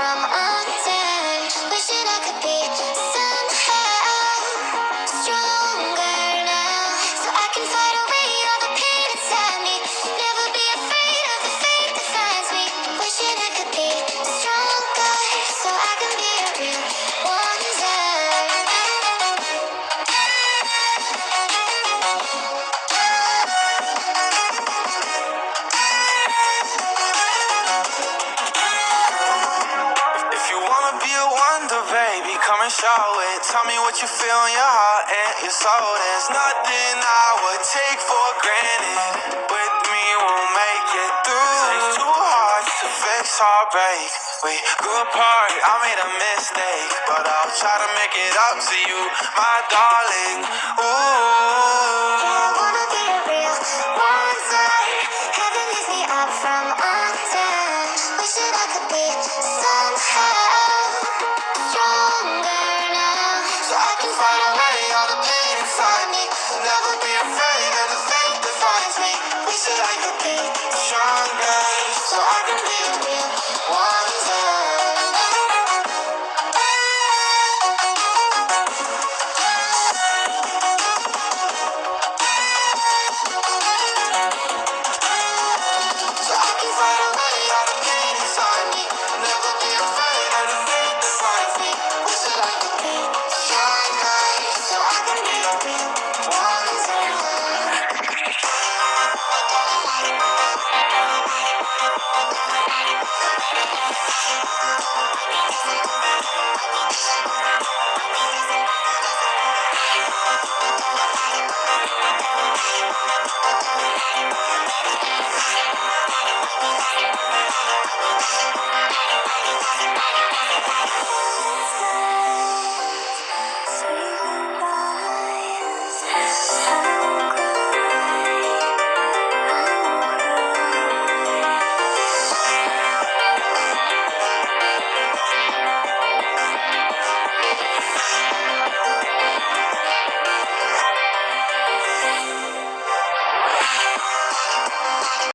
from undone. Wishing I could be somehow stronger now, so I can fight away all the pain inside me. Never be afraid of the fate that finds me. Wishing I could be stronger, so I can be a real wonder. If you wanna be a wonder, baby, come and show it. Tell me what you feel in your heart and your soul. There's nothing I would take for granted. With me, we'll make it through. Takes two hearts to fix heartbreak. We grew apart, I made a mistake, but I'll try to make it up to you, my darling. Ooh. I wanna be a real wonder.